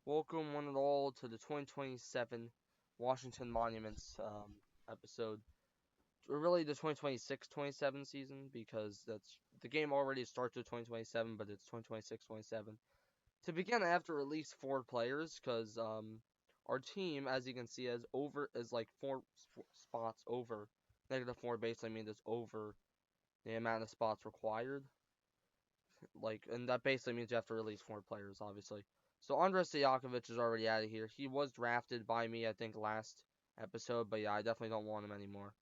Welcome one and all to the 2027 Washington Monuments episode. Or really the 2026-27 season because that's the game already starts with 2027, but it's 2026-27. To begin, I have to release four players because our team, as you can see, is like four spots over. -4 basically means it's over the amount of spots required. And that basically means you have to release four players, obviously. So Andres Stojakovic is already out of here. He was drafted by me, I think, last episode, but yeah, I definitely don't want him anymore.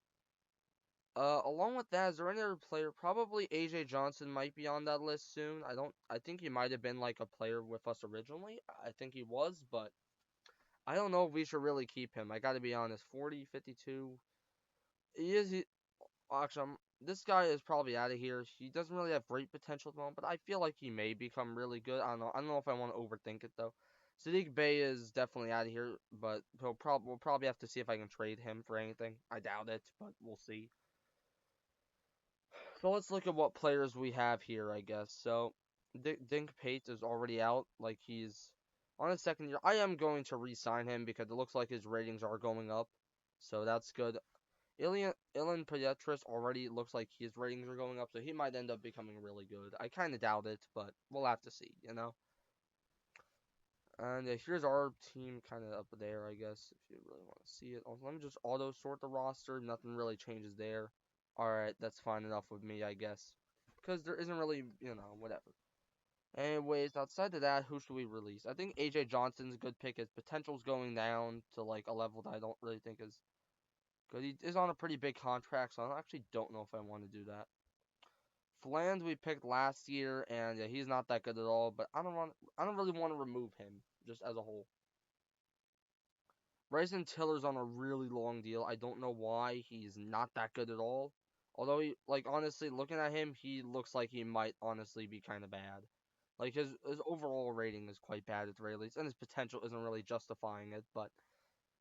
Along with that, is there any other player? Probably AJ Johnson might be on that list soon. I think he might have been like a player with us originally. I think he was, but I don't know if we should really keep him. I gotta be honest. 40, 52. He is, he, Actually, this guy is probably out of here. He doesn't really have great potential at the moment, but I feel like he may become really good. I don't know if I want to overthink it though. Sadiq Bey is definitely out of here, but we'll probably have to see if I can trade him for anything. I doubt it, but we'll see. So let's look at what players we have here, I guess. So Dink Pate is already out. Like he's on his second year. I am going to re-sign him because it looks like his ratings are going up. So that's good. Ilan Pietras already looks like his ratings are going up, so he might end up becoming really good. I kind of doubt it, but we'll have to see, you know? And here's our team kind of up there, I guess, if you really want to see it. Also, let me just auto sort the roster. Nothing really changes there. Alright, that's fine enough with me, I guess. Because there isn't really, whatever. Anyways, outside of that, who should we release? I think AJ Johnson's a good pick. His potential's going down to like a level that I don't really think is good. He is on a pretty big contract, so I actually don't know if I want to do that. Fland we picked last year, and yeah, he's not that good at all. But I don't really want to remove him just as a whole. Bryson Tiller's on a really long deal. I don't know why he's not that good at all. Although honestly, looking at him, he looks like he might honestly be kind of bad. Like his overall rating is quite bad at the very least, and his potential isn't really justifying it. But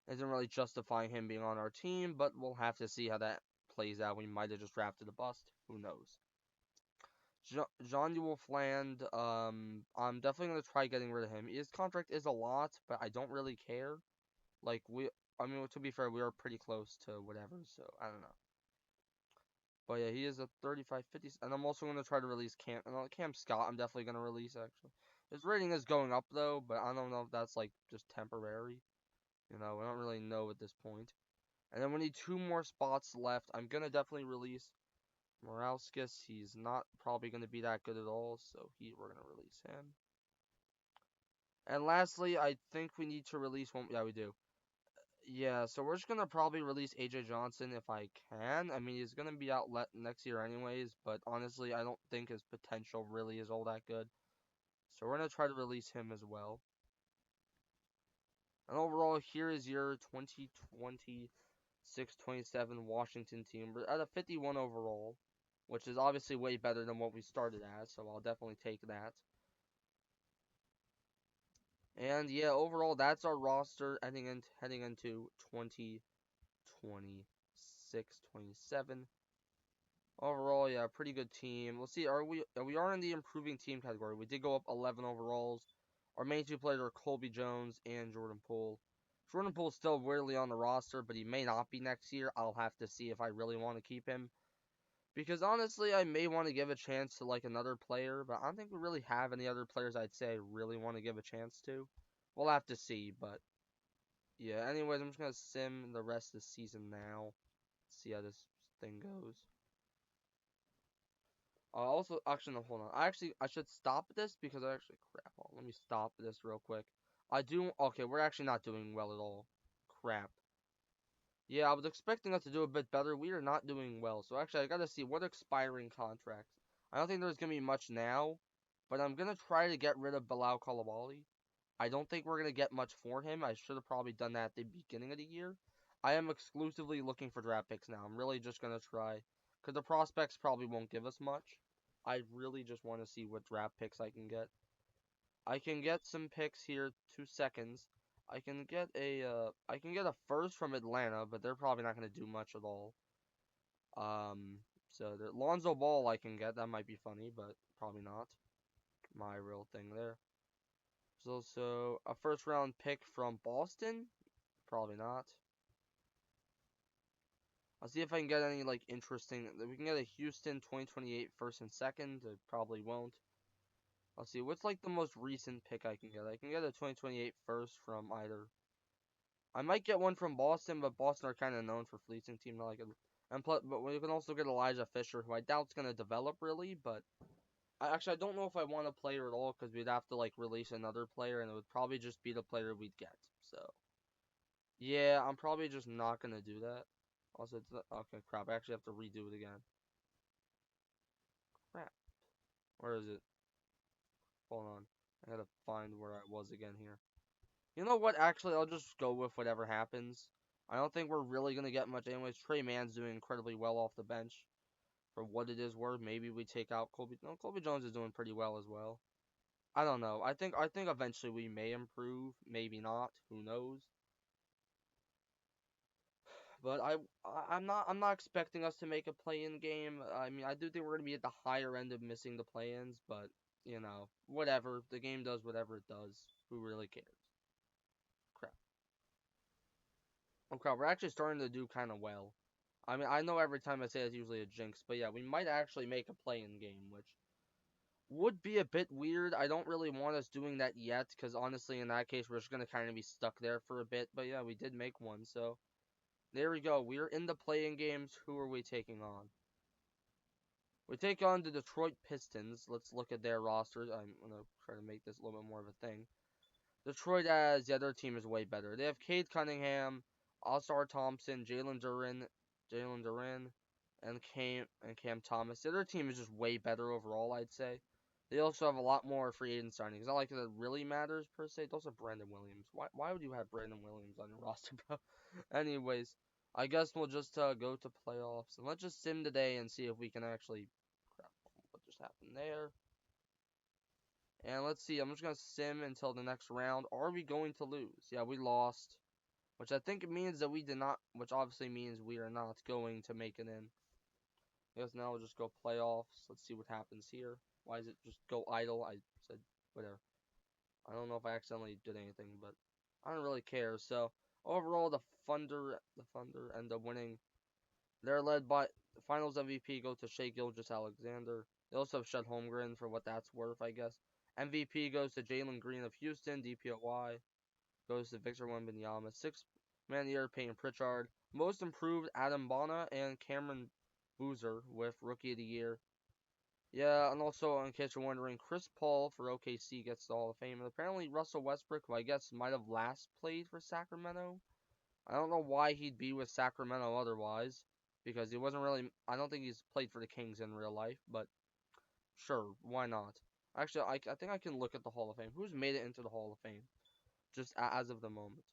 isn't really justifying him being on our team. But we'll have to see how that plays out. We might have just drafted a bust. Who knows? Jean Fland, I'm definitely gonna try getting rid of him. His contract is a lot, but I don't really care. Like I mean, to be fair, we are pretty close to whatever, so I don't know. But yeah, he is a 35, 50, and I'm also gonna try to release Cam Scott. I'm definitely gonna release actually. His rating is going up though, but I don't know if that's like just temporary. We don't really know at this point. And then we need two more spots left. I'm gonna definitely release Morauskas. He's not probably gonna be that good at all, so we're gonna release him. And lastly, I think we need to release one. Yeah, we do. Yeah, so we're just gonna probably release AJ Johnson if I can. I mean, he's gonna be out next year anyways, but honestly, I don't think his potential really is all that good. So we're gonna try to release him as well. And overall, here is your 2026-27 Washington team. We're at a 51 overall, which is obviously way better than what we started at, so I'll definitely take that. And yeah, overall, that's our roster heading into 2026-27. Overall, yeah, pretty good team. Let's see, we are in the improving team category. We did go up 11 overalls. Our main two players are Colby Jones and Jordan Poole. Jordan Poole's still weirdly on the roster, but he may not be next year. I'll have to see if I really want to keep him. Because honestly, I may want to give a chance to like another player, but I don't think we really have any other players I'd say I really want to give a chance to. We'll have to see, but yeah, anyways, I'm just gonna sim the rest of the season now. See how this thing goes. Also, actually, no, hold on. I should stop this because crap. Let me stop this real quick. Okay, we're actually not doing well at all. Crap. Yeah, I was expecting us to do a bit better. We are not doing well. So actually, I gotta see what expiring contracts. I don't think there's gonna be much now, but I'm gonna try to get rid of Bilal Kalawali. I don't think we're gonna get much for him. I should have probably done that at the beginning of the year. I am exclusively looking for draft picks now. I'm really just gonna try, because the prospects probably won't give us much. I really just want to see what draft picks I can get. I can get some picks here. 2 seconds. I can get a first from Atlanta, but they're probably not gonna do much at all. So the Lonzo Ball I can get. That might be funny, but probably not my real thing there. There's also a first round pick from Boston. Probably not. I'll see if I can get any like interesting. We can get a Houston 2028 first and second. I probably won't. I'll see what's like the most recent pick I can get. I can get a 2028 first from either. I might get one from Boston, but Boston are kind of known for fleecing team. Not like it. And plus, but we can also get Elijah Fisher, who I doubt's gonna develop really. But I don't know if I want a player at all because we'd have to like release another player, and it would probably just be the player we'd get. So yeah, I'm probably just not gonna do that. Also, okay, crap. I actually have to redo it again. Crap. Where is it? Hold on. I gotta find where I was again here. You know what? Actually, I'll just go with whatever happens. I don't think we're really gonna get much anyways. Trey Mann's doing incredibly well off the bench for what it is worth. Maybe we take out Colby. No, Colby Jones is doing pretty well as well. I don't know. I think eventually we may improve. Maybe not. Who knows? But I'm not expecting us to make a play-in game. I mean, I do think we're gonna be at the higher end of missing the play-ins, but whatever. The game does whatever it does. Who really cares? Crap. Oh crap, we're actually starting to do kind of well. I mean, I know every time I say it's usually a jinx, but yeah, we might actually make a play-in game, which would be a bit weird. I don't really want us doing that yet, because honestly, in that case, we're just gonna kind of be stuck there for a bit. But yeah, we did make one, so there we go. We're in the play-in games. Who are we taking on? We take on the Detroit Pistons. Let's look at their rosters. I'm gonna try to make this a little bit more of a thing. Detroit, as the other team is way better. They have Cade Cunningham, All-Star Thompson, Jalen Duren, and Cam Thomas. The other team is just way better overall, I'd say. They also have a lot more free agent signings. Not like it really matters per se. It's also Brandon Williams. Why would you have Brandon Williams on your roster, bro? Anyways, I guess we'll just go to playoffs and let's just sim today and see if we can actually. Crap, what just happened there? And let's see, I'm just going to sim until the next round. Are we going to lose? Yeah, we lost. Which I think it means that we did not, which obviously means we are not going to make it in. I guess now we'll just go playoffs. Let's see what happens here. Why does it just go idle? I said whatever. I don't know if I accidentally did anything, but I don't really care. So overall, the Thunder end up winning. They're led by the Finals MVP go to Shai Gilgeous-Alexander. They also have Chet Holmgren for what that's worth, I guess. MVP goes to Jalen Green of Houston. DPOY goes to Victor Wembanyama. Sixth Man of the Year, Peyton Pritchard. Most Improved, Adam Bonner and Cameron Boozer with Rookie of the Year. Yeah, and also, in case you're wondering, Chris Paul for OKC gets the Hall of Fame. And apparently Russell Westbrook, who I guess might have last played for Sacramento. I don't know why he'd be with Sacramento otherwise, because he wasn't really. I don't think he's played for the Kings in real life, but sure, why not? Actually, I think I can look at the Hall of Fame. Who's made it into the Hall of Fame? Just as of the moment.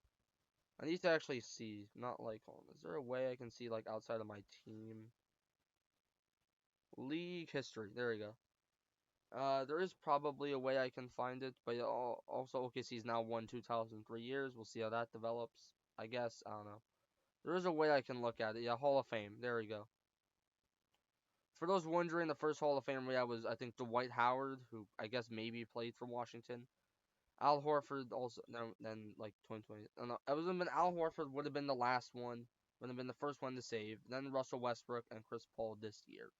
I need to actually see, not like, hold on, is there a way I can see like outside of my team? League history, there we go. There is probably a way I can find it, but also OKC's now won 2003 years. We'll see how that develops. I guess, I don't know. There is a way I can look at it. Yeah, Hall of Fame. There we go. For those wondering, the first Hall of Fame we had was, I think, Dwight Howard, who I guess maybe played for Washington. Al Horford also, no, then like 2020. No, it would have been Al Horford would have been the last one, would have been the first one to save. Then Russell Westbrook and Chris Paul this year.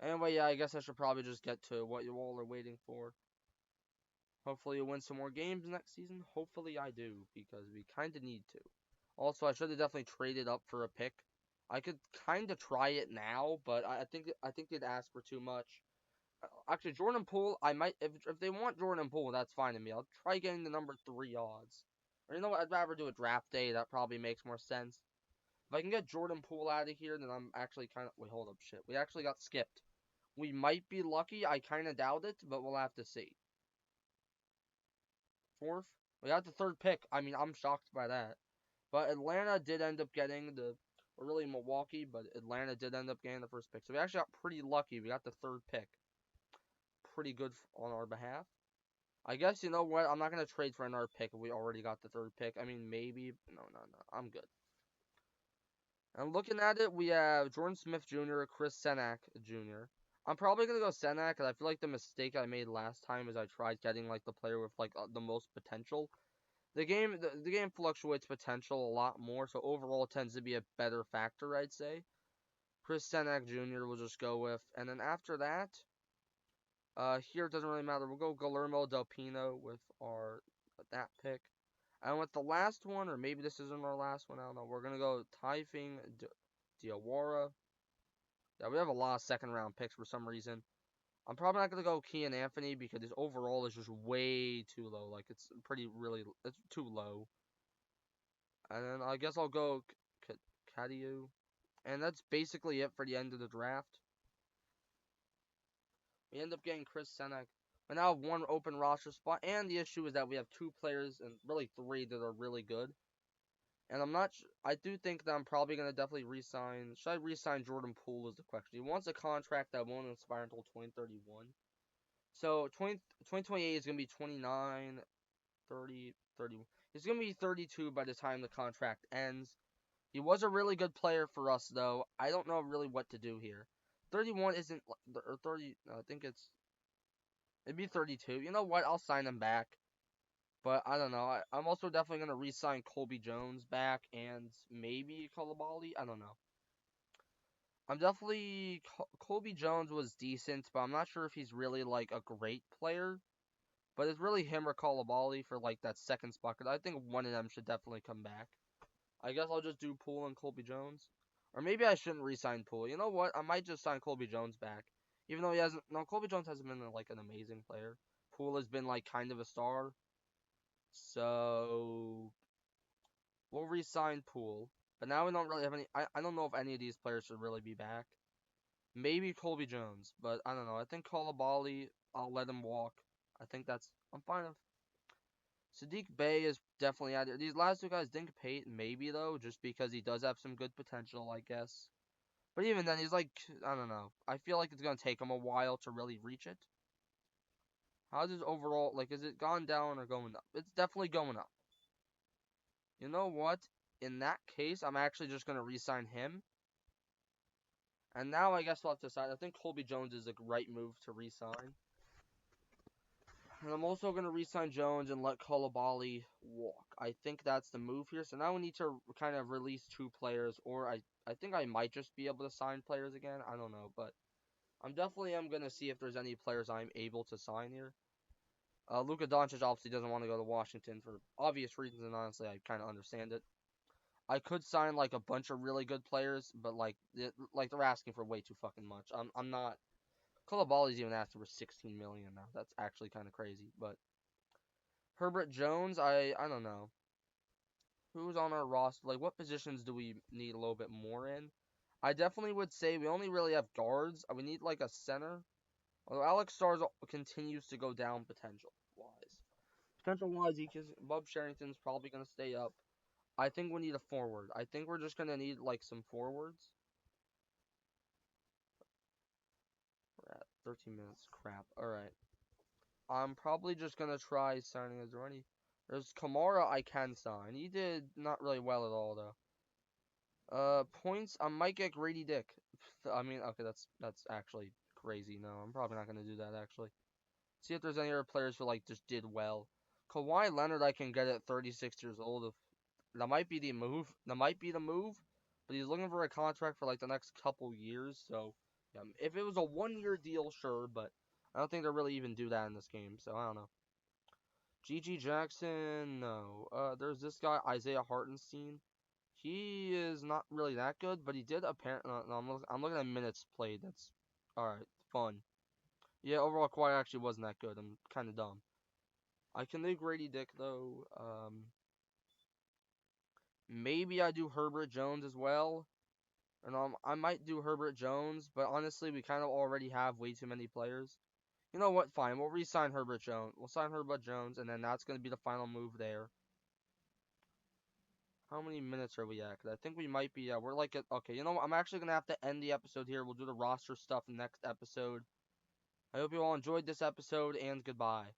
Anyway, yeah, I guess I should probably just get to what you all are waiting for. Hopefully you win some more games next season. Hopefully I do, because we kind of need to. Also, I should have definitely traded up for a pick. I could kind of try it now, but I think they'd ask for too much. Actually, Jordan Poole, I might if they want Jordan Poole, that's fine to me. I'll try getting the number 3 odds. Or you know what? I'd rather do a draft day. That probably makes more sense. If I can get Jordan Poole out of here, then I'm actually kind of wait. Hold up, shit. We actually got skipped. We might be lucky. I kind of doubt it, but we'll have to see. Fourth, we got the third pick. I mean, I'm shocked by that. But Atlanta did end up getting or really Milwaukee, but Atlanta did end up getting the first pick. So we actually got pretty lucky. We got the third pick. Pretty good on our behalf. I guess, you know what? I'm not going to trade for another pick if we already got the third pick. I mean, maybe. No. I'm good. And looking at it, we have Jordan Smith Jr., Chris Senak Jr. I'm probably gonna go Senak, because I feel like the mistake I made last time is I tried getting like the player with like the most potential. The game fluctuates potential a lot more, so overall it tends to be a better factor, I'd say. Chris Senak Jr. we'll just go with, and then after that, here it doesn't really matter. We'll go Guillermo Del Pino with our that pick. And with the last one, or maybe this isn't our last one, I don't know. We're gonna go Taifing Diawara. Yeah, we have a lot of second round picks for some reason. I'm probably not gonna go Kian Anthony because his overall is just way too low. Like it's it's too low. And then I guess I'll go Kadiu. And that's basically it for the end of the draft. We end up getting Chris Senek. We now have one open roster spot, and the issue is that we have two players, and really three, that are really good. And I'm not. I do think that I'm probably gonna definitely re-sign. Should I re-sign Jordan Poole is the question. He wants a contract that won't expire until 2031. So 2028 is gonna be 29, 30, 31. He's gonna be 32 by the time the contract ends. He was a really good player for us, though. I don't know really what to do here. 31 isn't, or 30. No, I think it'd be 32. You know what? I'll sign him back. But I don't know. I'm also definitely going to re-sign Colby Jones back and maybe Koulibaly. I don't know. I'm definitely Colby Jones was decent, but I'm not sure if he's really like a great player. But it's really him or Koulibaly for like that second spot. Cause I think one of them should definitely come back. I guess I'll just do Poole and Colby Jones. Or maybe I shouldn't re-sign Poole. You know what? I might just sign Colby Jones back. Even though he hasn't. No, Colby Jones hasn't been like an amazing player. Poole has been like kind of a star. So we'll re-sign Poole. But now we don't really have any. I don't know if any of these players should really be back. Maybe Colby Jones, but I don't know. I think Koulibaly, I'll let him walk. I think I'm fine with. Sadiq Bey is definitely out there. These last two guys, Dink Pate, maybe though, just because he does have some good potential, I guess. But even then, he's like, I don't know. I feel like it's gonna take him a while to really reach it. How's his overall, like, is it gone down or going up? It's definitely going up. You know what? In that case, I'm actually just gonna re-sign him. And now I guess we'll have to decide. I think Colby Jones is a right move to re-sign. And I'm also going to re-sign Jones and let Koulibaly walk. I think that's the move here. So now we need to kind of release two players, or I think I might just be able to sign players again. I don't know, but I'm going to see if there's any players I'm able to sign here. Luka Doncic obviously doesn't want to go to Washington for obvious reasons, and honestly, I kind of understand it. I could sign like a bunch of really good players, but like they're asking for way too fucking much. I'm not. Koulibaly's even asking for 16 million now. That's actually kind of crazy, but. Herbert Jones, I don't know. Who's on our roster? Like, what positions do we need a little bit more in? I definitely would say we only really have guards. We need, like, a center. Although Alex Stars continues to go down potential-wise. Potential-wise, Bob Sherrington's probably going to stay up. I think we need a forward. I think we're just going to need, like, some forwards. We're at 13 minutes. Crap. Alright. I'm probably just going to try signing. Is there any... There's Kamara I can sign. He did not really well at all, though. Points, I might get Grady Dick. I mean, okay, that's actually crazy. No, I'm probably not going to do that, actually. See if there's any other players who, like, just did well. Kawhi Leonard I can get at 36 years old. That might be the move. That might be the move. But he's looking for a contract for, like, the next couple years. So, yeah, if it was a one-year deal, sure. But I don't think they'll really even do that in this game. So, I don't know. G.G. Jackson, no. There's this guy, Isaiah Hartenstein. He is not really that good, but he did apparently. No, I'm looking at minutes played. That's alright, fun. Yeah, overall, Kawhi actually wasn't that good. I'm kind of dumb. I can do Grady Dick, though. Maybe I do Herbert Jones as well. And I might do Herbert Jones, but honestly, we kind of already have way too many players. You know what? Fine, we'll re-sign Herbert Jones. We'll sign Herbert Jones, and then that's going to be the final move there. How many minutes are we at? Because I think we might be, we're like at, okay, you know what? I'm actually going to have to end the episode here. We'll do the roster stuff next episode. I hope you all enjoyed this episode, and goodbye.